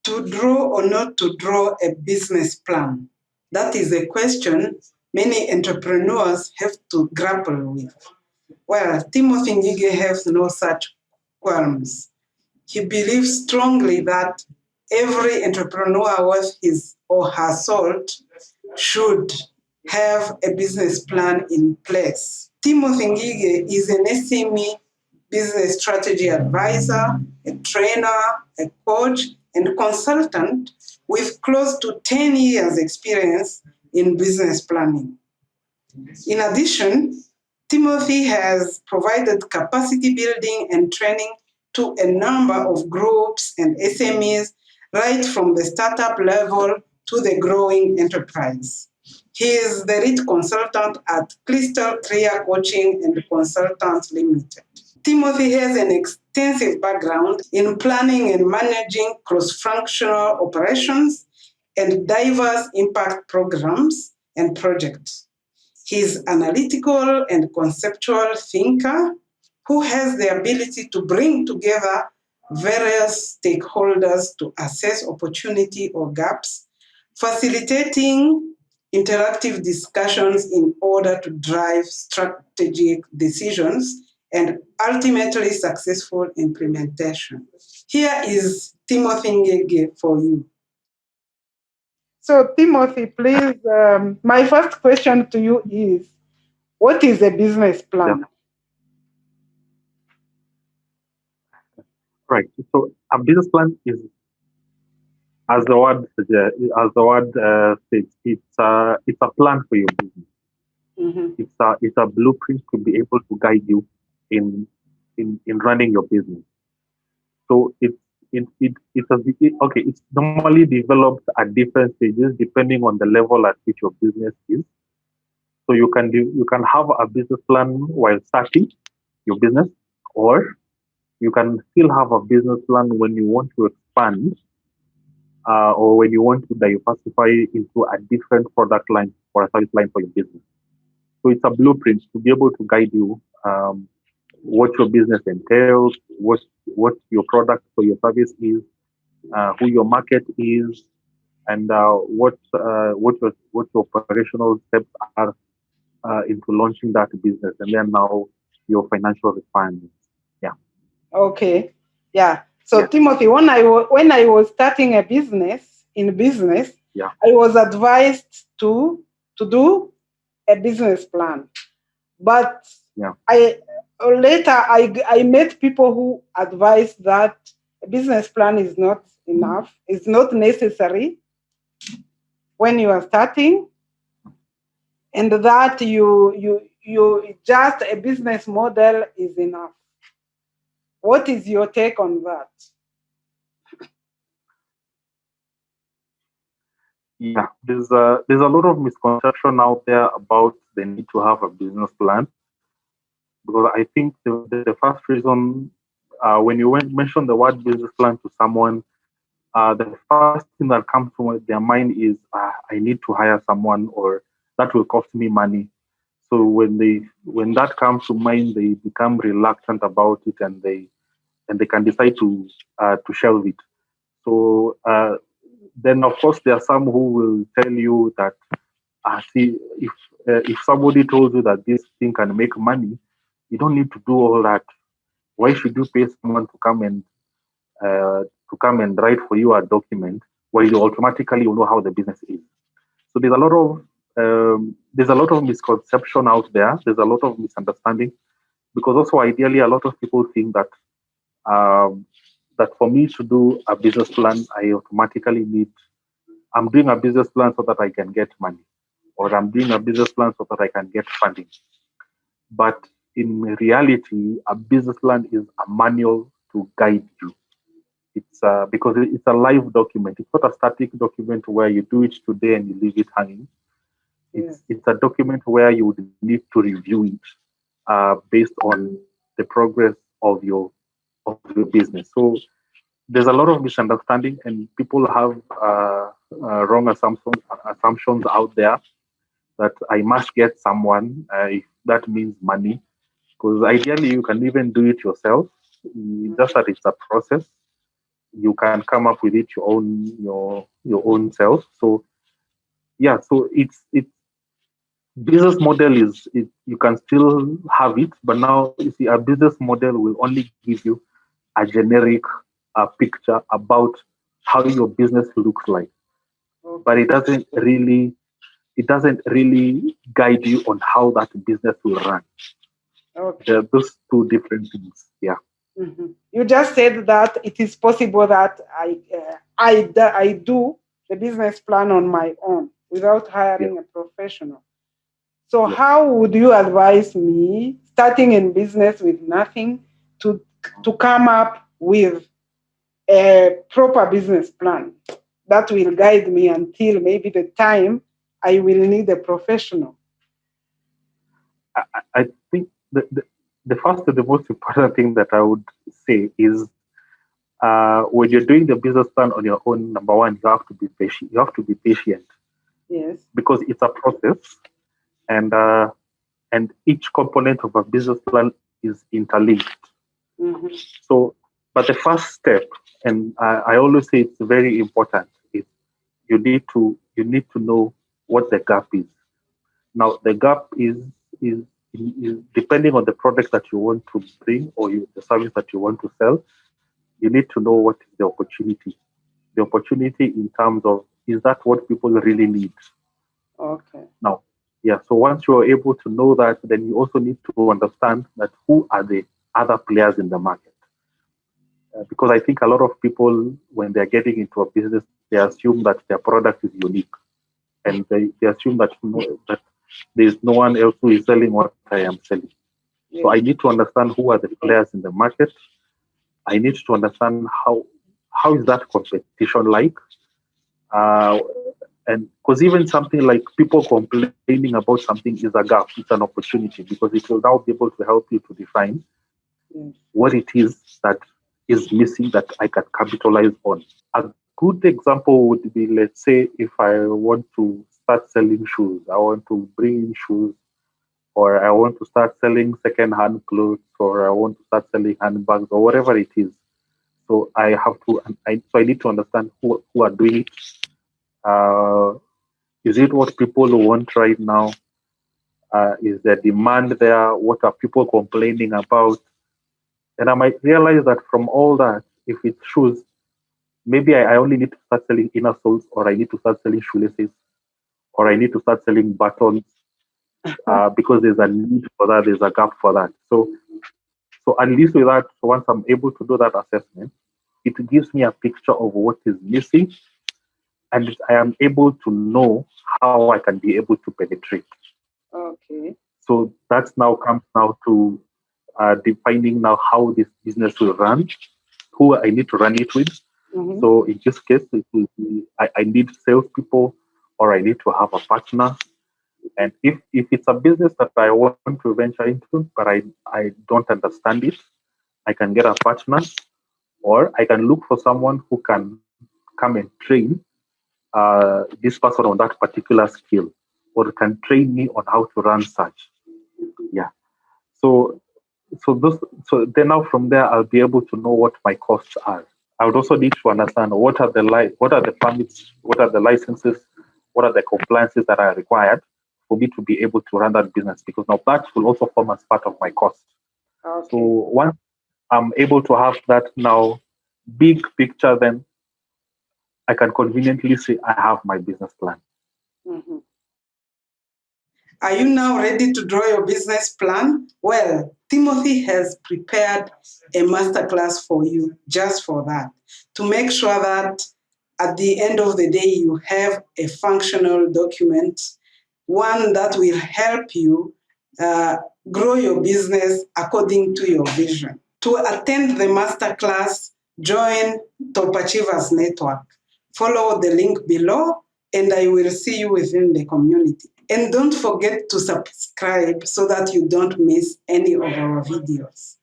To draw or not to draw a business plan? That is a question many entrepreneurs have to grapple with. Well, Timothy Ngige has no such qualms. He believes strongly that every entrepreneur worth his or her salt should have a business plan in place. Timothy Ngige is an SME business strategy advisor, a trainer, a coach, and consultant with close to 10 years experience in business planning. In addition, Timothy has provided capacity building and training to a number of groups and SMEs, right from the startup level to the growing enterprise. He is the lead consultant at Crystal Clear Coaching and Consultants Limited. Timothy has an extensive background in planning and managing cross-functional operations and diverse impact programs and projects. He's analytical and conceptual thinker who has the ability to bring together various stakeholders to assess opportunity or gaps, facilitating interactive discussions in order to drive strategic decisions and ultimately successful implementation. Here is Timothy Ngige for you. So, Timothy, please, my first question to you is, what is a business plan? Yeah. Right. So a business plan is, as the word states, it's a plan for your business. Mm-hmm. It's a blueprint to be able to guide you in running your business. So it's normally developed at different stages depending on the level at which your business is. So you can have a business plan while starting your business, or you can still have a business plan when you want to expand, or when you want to diversify into a different product line or a service line for your business. So it's a blueprint to be able to guide you, what your business entails, what your product or your service is, who your market is, and what your operational steps are into launching that business, and then now your financial requirements. Yeah. Okay. Yeah. So yeah. Timothy, when I was starting a business, yeah. I was advised to do a business plan, but yeah. I met people who advised that a business plan is not enough, it's not necessary when you are starting, and that you just a business model is enough. What is your take on that? Yeah, there's a lot of misconception out there about the need to have a business plan, because I think the first reason, when you mention the word business plan to someone, the first thing that comes to their mind is, I need to hire someone, or that will cost me money. So when that comes to mind, they become reluctant about it, and they can decide to shelve it. So then, of course, there are some who will tell you that, see, if somebody told you that this thing can make money, you don't need to do all that. Why should you pay someone to come and write for you a document where you automatically know how the business is? So there's a lot of misconception out there. There's a lot of misunderstanding, because also ideally a lot of people think that that for me to do a business plan, I automatically I'm doing a business plan so that I can get money, or I'm doing a business plan so that I can get funding. But in reality, a business plan is a manual to guide you. It's because it's a live document. It's not a static document where you do it today and you leave it hanging. It's a document where you would need to review it based on the progress of your business. So there's a lot of misunderstanding, and people have wrong assumptions out there that I must get someone if that means money, because ideally you can even do it yourself. Just that it's a process. you can come up with it your own self. So yeah, so it's business model you can still have it, but now you see a business model will only give you a generic picture about how your business looks like, but it doesn't really guide you on how that business will run. Okay. There are those two different things. Yeah. Mm-hmm. You just said that it is possible that I do the business plan on my own without hiring a professional. So how would you advise me starting in business with nothing to come up with a proper business plan that will guide me until maybe the time I will need a professional? I think the first and the most important thing that I would say is when you're doing the business plan on your own, number one, you have to be patient. You have to be patient. Yes. Because it's a process, and each component of a business plan is interlinked. Mm-hmm. So, but the first step, and I always say it's very important, is you need to know what the gap is. Now, the gap is depending on the product that you want to bring or the service that you want to sell. You need to know what is the opportunity. The opportunity in terms of, is that what people really need? Okay. Now, yeah, so once you are able to know that, then you also need to understand that who are the other players in the market. Because I think a lot of people, when they're getting into a business, they assume that their product is unique. And they assume that, that there's no one else who is selling what I am selling. Yeah. So I need to understand who are the players in the market. I need to understand how is that competition like. And because even something like people complaining about something is a gap, it's an opportunity, because it will now be able to help you to define what it is that is missing that I can capitalize on. A good example would be, let's say, if I want to start selling shoes, I want to bring in shoes, or I want to start selling second-hand clothes, or I want to start selling handbags, or whatever it is. So I have to, I need to understand who are doing it. Is it what people want right now? Is there demand there? What are people complaining about? And I might realize that from all that, if it's shoes, maybe I only need to start selling inner soles, or I need to start selling shoelaces, or I need to start selling buttons, because there's a need for that, there's a gap for that. So at least with that, once I'm able to do that assessment, it gives me a picture of what is missing, and I am able to know how I can be able to penetrate. Okay. So that's now comes now to defining now how this business will run, who I need to run it with. Mm-hmm. So in this case, it will be, I need salespeople, or I need to have a partner. And if it's a business that I want to venture into, but I don't understand it, I can get a partner, or I can look for someone who can come and train this person on that particular skill, or can train me on how to run such. Yeah. So then now from there, I'll be able to know what my costs are. I would also need to understand what are the permits, what are the licenses, what are the compliances that are required for me to be able to run that business, because now that will also form as part of my cost. Okay. So once I'm able to have that now big picture, then I can conveniently say I have my business plan. Mm-hmm. Are you now ready to draw your business plan? Well, Timothy has prepared a masterclass for you just for that, to make sure that at the end of the day, you have a functional document, one that will help you grow your business according to your vision. To attend the masterclass, join Top Achievers Network. Follow the link below, and I will see you within the community. And don't forget to subscribe so that you don't miss any of our videos.